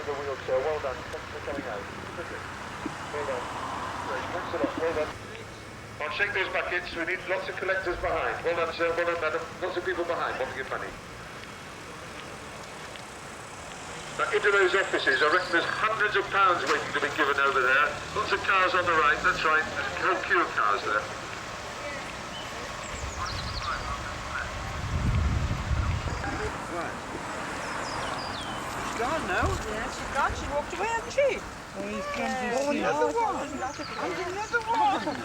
the wheelchair. Well done. Thanks for coming out. Well done. Great. Thanks a lot. Well done. I'll shake those buckets. We need lots of collectors behind. Well done, sir. Well done, madam. Lots of people behind. Want to give money. Now, into those offices, I reckon there's hundreds of pounds waiting to be given over there. Lots of cars on the right. That's right. There's a whole queue of cars there. Gone now? Yeah, she's gone. She walked away, hasn't she? Oh, he's gone. Oh, another one. Another one.